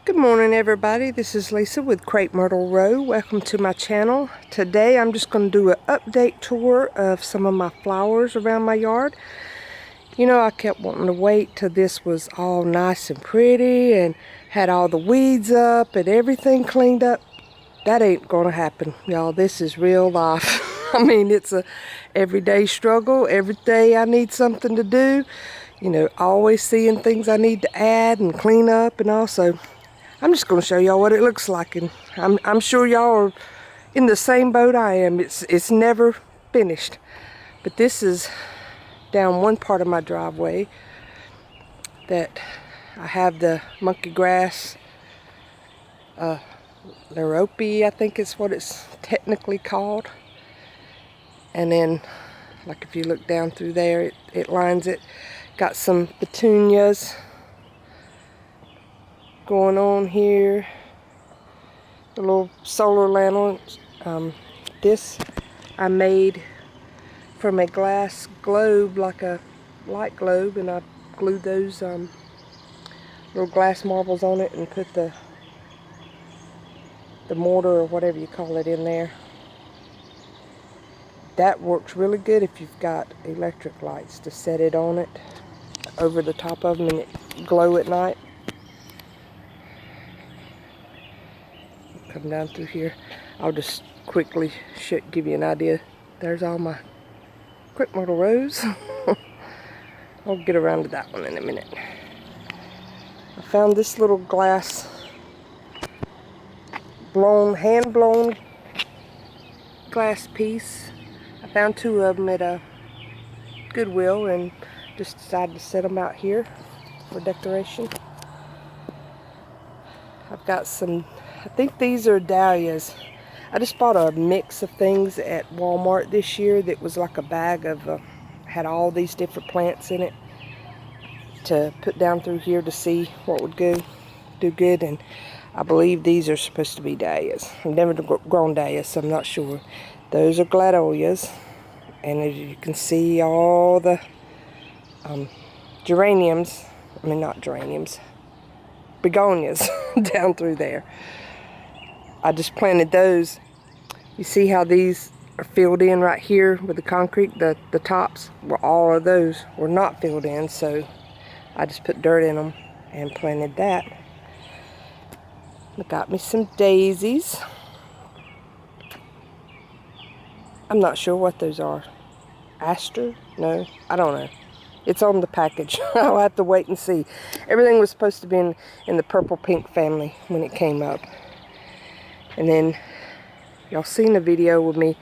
Good morning, everybody. This is Lisa with Crepe Myrtle Row. Welcome to my channel. Today I'm just going to do an update tour of some of my flowers around my yard. You know, I kept wanting to wait till this was all nice and pretty and had all the weeds up and everything cleaned up. That ain't going to happen, y'all. This is real life. I mean, it's a everyday struggle. Every day I need something to do. You know, always seeing things I need to add and clean up, and also I'm just going to show y'all what it looks like, and I'm sure y'all are in the same boat I am. It's never finished. But this is down one part of my driveway that I have the monkey grass, Lorope, I think is what it's technically called. And then, like if you look down through there, it lines it. Got some petunias going on here. The little solar lanterns. This I made from a glass globe, like a light globe, and I glued those little glass marbles on it and put the mortar or whatever you call it in there. That works really good if you've got electric lights to set it on it over the top of them and it glow at night. Come down through here. I'll just quickly give you an idea. There's all my Crepe Myrtle Rose. I'll get around to that one in a minute. I found this little glass hand blown glass piece. I found two of them at a Goodwill and just decided to set them out here for decoration. I've got some, I think these are dahlias. I just bought a mix of things at Walmart this year that was like a bag of, had all these different plants in it to put down through here to see what would do good. And I believe these are supposed to be dahlias. I've never grown dahlias, so I'm not sure. Those are gladolias. And as you can see, all the geraniums, I mean not geraniums, begonias down through there. I just planted those. You see how these are filled in right here with the concrete? The tops, where all of those were not filled in, so I just put dirt in them and planted that. I got me some daisies. I'm not sure what those are. Aster? No, I don't know. It's on the package. I'll have to wait and see. Everything was supposed to be in the purple pink family when it came up. And then y'all seen the video with me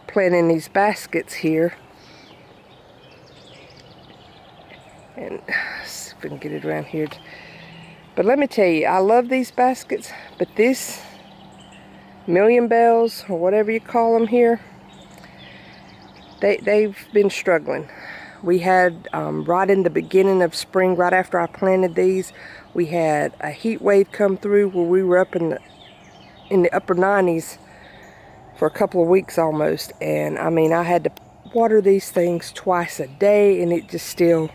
planting these baskets here. And see if we can get it around here. But let me tell you, I love these baskets, but this million bells, or whatever you call them here, they've been struggling. We had, right in the beginning of spring, right after I planted these, we had a heat wave come through where we were up in the upper 90s for a couple of weeks almost. And I mean, I had to water these things twice a day, and it just still,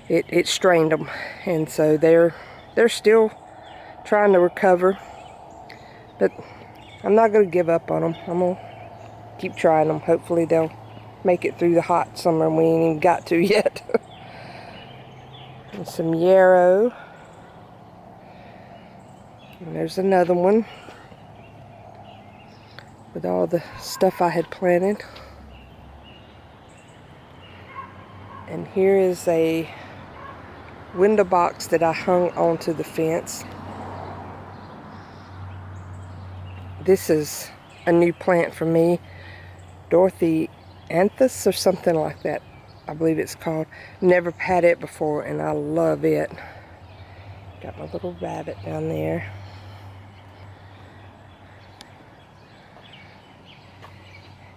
it strained them. And so they're still trying to recover. But I'm not going to give up on them. I'm going to keep trying them. Hopefully they'll make it through the hot summer we ain't even got to yet. And some yarrow. And there's another one with all the stuff I had planted. And here is a window box that I hung onto the fence. This is a new plant for me. Dorothy Anthus or something like that, I believe it's called. Never had it before and I love it. Got my little rabbit down there.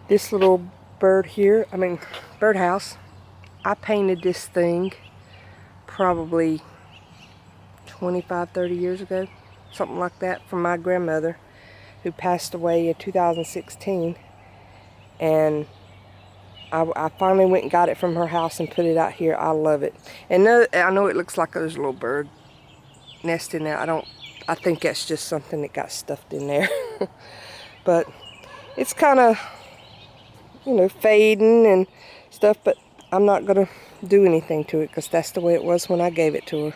This little bird here, birdhouse, I painted this thing probably 25, 30 years ago, something like that, from my grandmother who passed away in 2016. And I finally went and got it from her house and put it out here. I love it. And I know it looks like there's a little bird nesting there. I don't I think that's just something that got stuffed in there. But it's kind of, you know, fading and stuff, but I'm not going to do anything to it because that's the way it was when I gave it to her.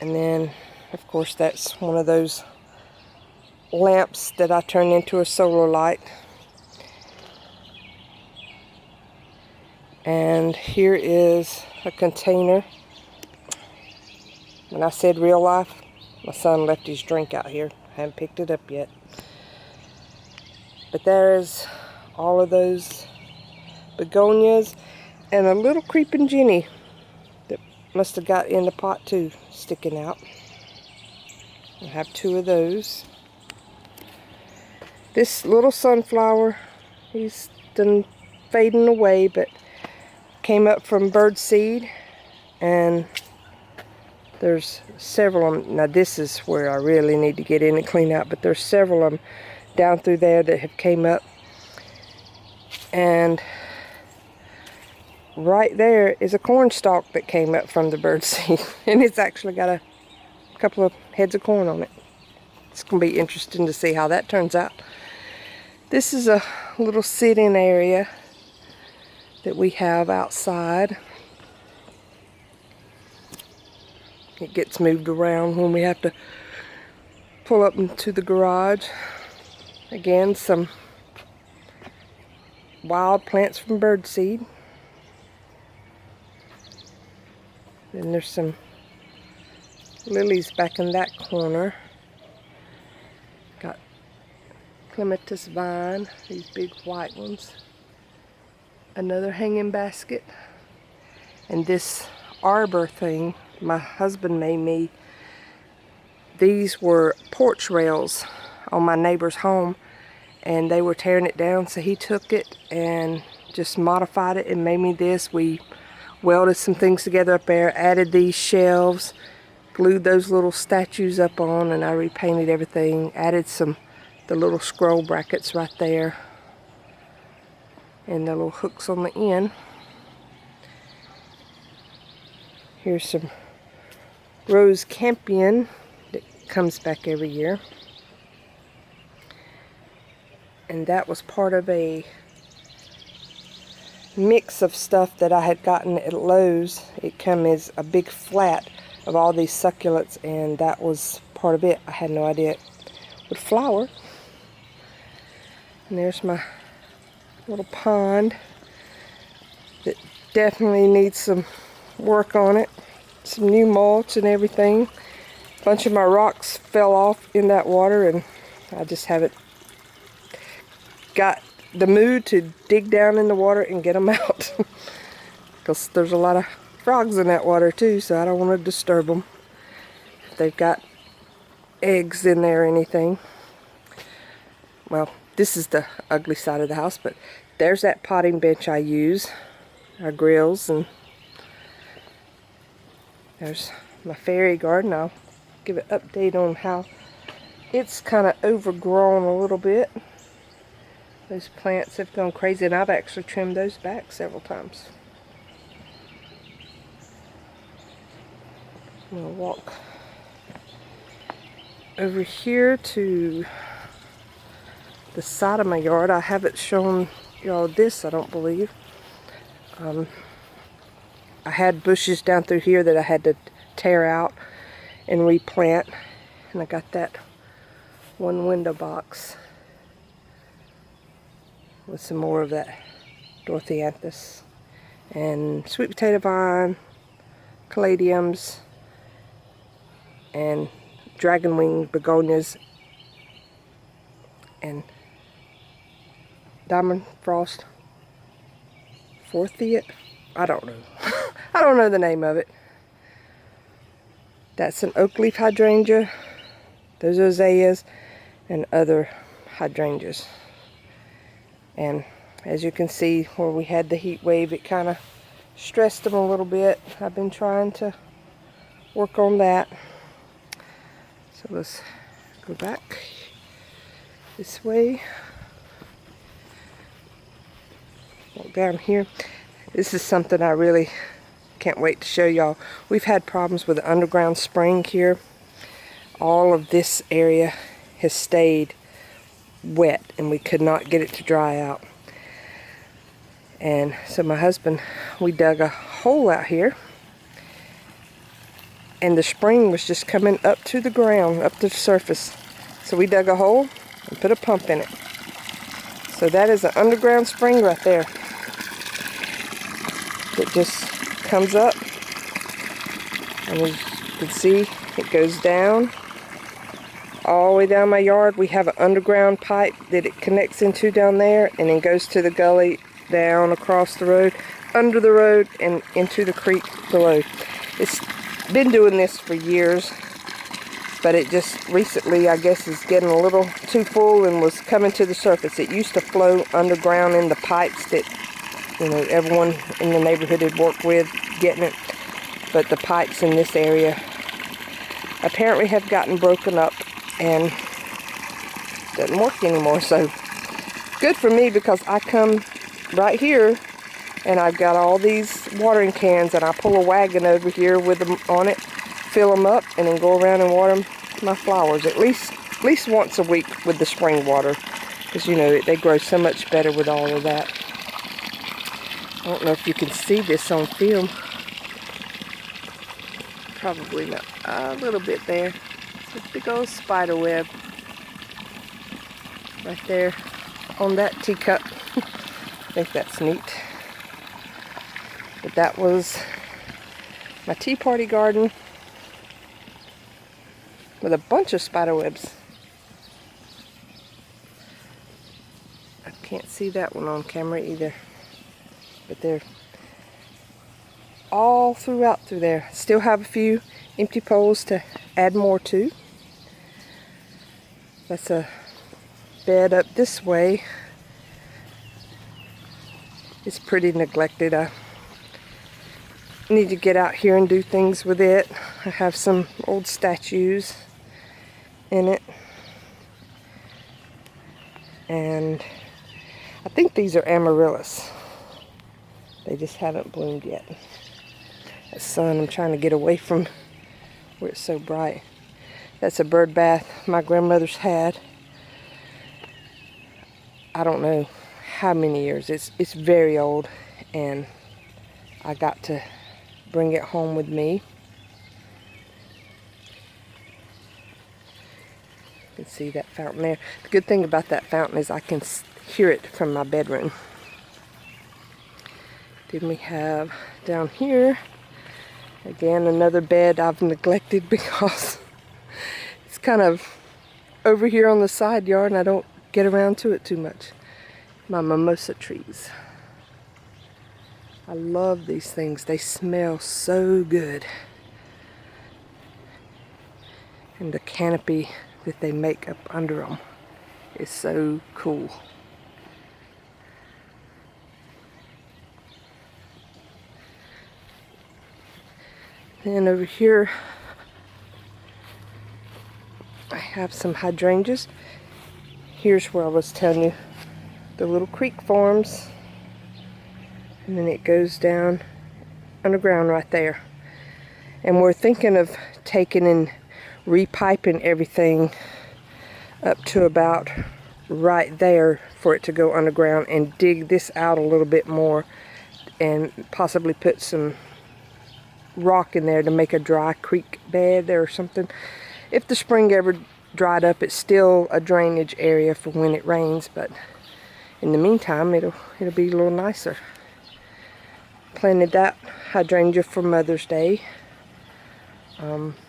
And then, of course, that's one of those lamps that I turned into a solar light. And here is a container. When I said real life, my son left his drink out here. I haven't picked it up yet. But there's all of those begonias and a little creeping Jenny that must have got in the pot too, sticking out. I have 2 of those. This little sunflower, he's done fading away, but came up from bird seed, and there's several of them. Now this is where I really need to get in and clean out, but there's several of them down through there that have came up. And right there is a corn stalk that came up from the bird seed, and it's actually got a couple of heads of corn on it. It's going to be interesting to see how that turns out. This is a little sit-in area that we have outside. It gets moved around when we have to pull up into the garage. Again, some wild plants from birdseed. Then there's some lilies back in that corner. Got clematis vine, these big white ones. Another hanging basket. And this arbor thing my husband made me. These were porch rails on my neighbor's home, and they were tearing it down, so he took it and just modified it and made me this. We welded some things together up there, added these shelves, glued those little statues up on, and I repainted everything, added the little scroll brackets right there and the little hooks on the end. Here's some rose campion that comes back every year. And that was part of a mix of stuff that I had gotten at Lowe's. It came as a big flat of all these succulents, and that was part of it. I had no idea it would flower. And there's my little pond that definitely needs some work on it. Some new mulch and everything. A bunch of my rocks fell off in that water, and I just haven't got the mood to dig down in the water and get them out. Because there's a lot of frogs in that water too, so I don't want to disturb them if they've got eggs in there or anything. Well, this is the ugly side of the house, but there's that potting bench I use, our grills, and there's my fairy garden. I'll give an update on how it's kind of overgrown a little bit. Those plants have gone crazy, and I've actually trimmed those back several times. I'm going to walk over here to the side of my yard. I haven't shown y'all this, I don't believe. I had bushes down through here that I had to tear out and replant, and I got that one window box with some more of that Dorothianthus and sweet potato vine, caladiums, and dragon wing begonias, and diamond frost forsythia. I don't know. I don't know the name of it. That's an oak leaf hydrangea. Those are azaleas and other hydrangeas. And as you can see, where we had the heat wave, it kind of stressed them a little bit. I've been trying to work on that. So let's go back this way. Walk down here. This is something I really can't wait to show y'all. We've had problems with the underground spring here, all of this area has stayed wet and we could not get it to dry out. And so my husband, we dug a hole out here, and the spring was just coming up to the ground, up to the surface. So we dug a hole and put a pump in it. So that is an underground spring right there. It just comes up, and as you can see, it goes down all the way down my yard. We have an underground pipe that it connects into down there, and then goes to the gully, down across the road, under the road, and into the creek below. It's been doing this for years, but it just recently, I guess, is getting a little too full and was coming to the surface. It used to flow underground in the pipes that, you know, everyone in the neighborhood had worked with getting it, but the pipes in this area apparently have gotten broken up and doesn't work anymore. So good for me, because I come right here and I've got all these watering cans, and I pull a wagon over here with them on it, fill them up, and then go around and water my flowers at least once a week with the spring water, because you know they grow so much better with all of that. I don't know if you can see this on film. Probably not. A little bit there. It's a big old spider web right there on that teacup. I think that's neat. But that was my tea party garden with a bunch of spider webs. I can't see that one on camera either, but they're all throughout through there. Still have a few empty poles to add more to. That's a bed up this way. It's pretty neglected. I need to get out here and do things with it. I have some old statues in it, and I think these are amaryllis. They just haven't bloomed yet. That sun, I'm trying to get away from where it's so bright. That's a bird bath my grandmother's had. I don't know how many years. It's very old, and I got to bring it home with me. You can see that fountain there. The good thing about that fountain is I can hear it from my bedroom. Then we have down here, again, another bed I've neglected because it's kind of over here on the side yard and I don't get around to it too much. My mimosa trees. I love these things. They smell so good. And the canopy that they make up under them is so cool. Then over here I have some hydrangeas. Here's where I was telling you the little creek forms, and then it goes down underground right there. And we're thinking of taking and repiping everything up to about right there for it to go underground, and dig this out a little bit more and possibly put some rock in there to make a dry creek bed or something. If the spring ever dried up, it's still a drainage area for when it rains, but in the meantime it'll be a little nicer. Planted that hydrangea for Mother's Day.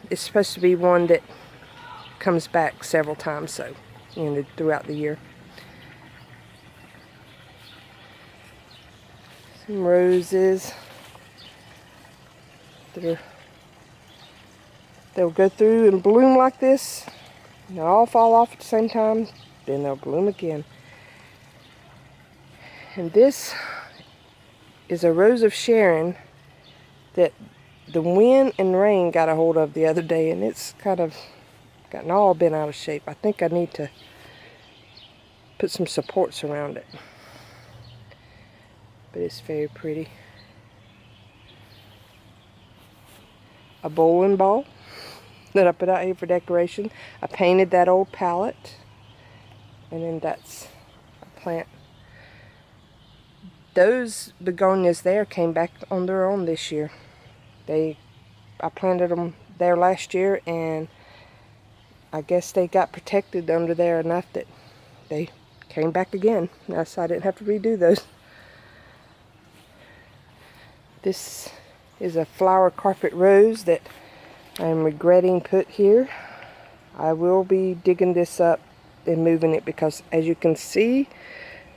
It's supposed to be one that comes back several times, so throughout the year. Some roses that they'll go through and bloom like this, and they'll all fall off at the same time, then they'll bloom again. And this is a rose of Sharon that the wind and rain got a hold of the other day, and it's kind of gotten all bent out of shape. I think I need to put some supports around it, but it's very pretty. A bowling ball. that I put out here for decoration. I painted that old palette, and then that's a plant. Those begonias there came back on their own this year. I planted them there last year, and I guess they got protected under there enough that they came back again. So I didn't have to redo those. This is a flower carpet rose that I'm regretting put here. I will be digging this up and moving it because, as you can see,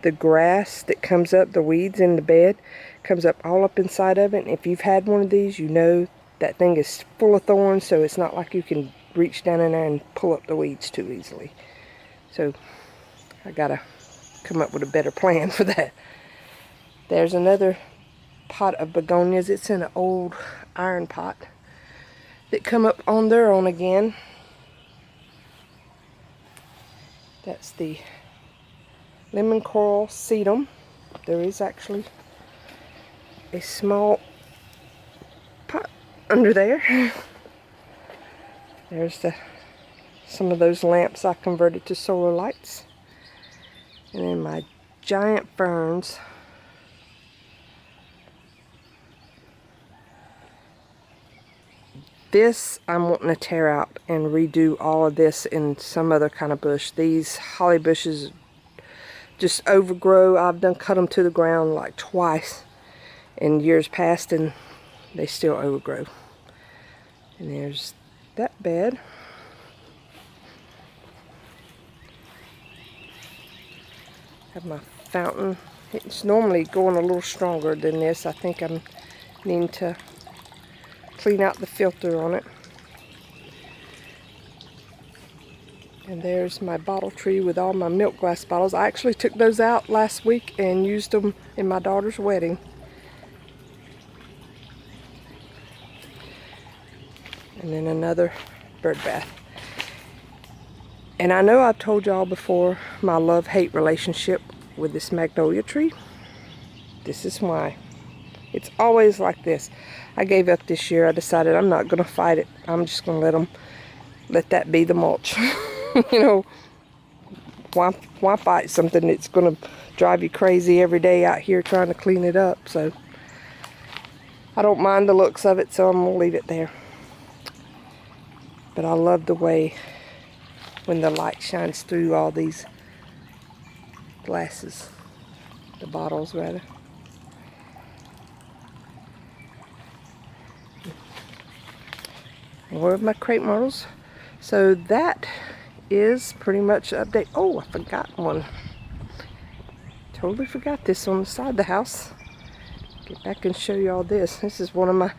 the grass that comes up, the weeds in the bed, comes up all up inside of it. And if you've had one of these, you know that thing is full of thorns, so it's not like you can reach down in there and pull up the weeds too easily. So I gotta come up with a better plan for that. There's another pot of begonias. It's in an old iron pot that come up on their own again. That's the lemon coral sedum. There is actually a small pot under there. There's some of those lamps I converted to solar lights. And then my giant ferns. This I'm wanting to tear out and redo all of this in some other kind of bush. These holly bushes just overgrow. I've done cut them to the ground like twice in years past, and they still overgrow. And there's that bed. Have my fountain. It's normally going a little stronger than this. I think I'm needing to clean out the filter on it. And there's my bottle tree with all my milk glass bottles. I actually took those out last week and used them in my daughter's wedding. And then another bird bath. And I know I've told y'all before my love-hate relationship with this magnolia tree. This is why. It's always like this. I gave up this year. I decided I'm not going to fight it. I'm just going to let that be the mulch. You know, why fight something that's going to drive you crazy every day out here trying to clean it up? So I don't mind the looks of it, so I'm going to leave it there. But I love the way when the light shines through all these glasses, the bottles rather. More of my crepe myrtles. So that is pretty much an update. Oh, I forgot one. Totally forgot this on the side of the house. Get back and show you all this. This is one of my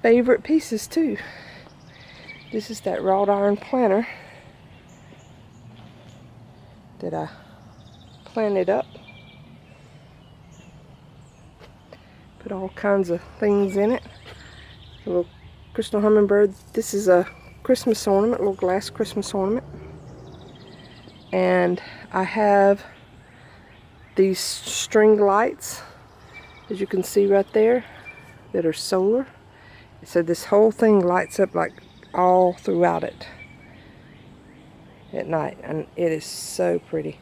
favorite pieces too. This is that wrought iron planter that I planted up. Put all kinds of things in it. A little crystal hummingbird. This is a Christmas ornament, a little glass Christmas ornament. And I have these string lights, as you can see right there, that are solar. So this whole thing lights up like all throughout it at night, and it is so pretty.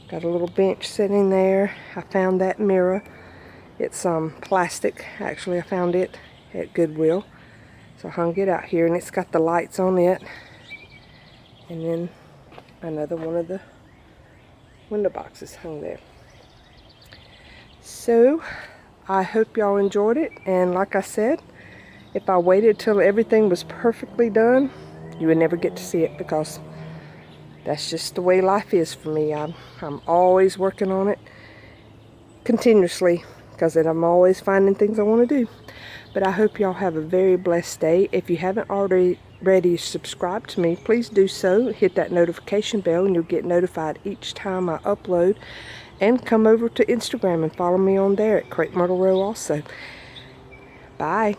Got a little bench sitting there. I found that mirror. It's plastic. Actually, I found it at Goodwill. So I hung it out here, and it's got the lights on it. And then another one of the window boxes hung there. So I hope y'all enjoyed it, and like I said, if I waited till everything was perfectly done, you would never get to see it, because that's just the way life is for me. I'm always working on it continuously, because I'm always finding things I want to do. But I hope y'all have a very blessed day. If you haven't already subscribed to me, please do so. Hit that notification bell and you'll get notified each time I upload. And come over to Instagram and follow me on there at Crepe Myrtle Row also. Bye.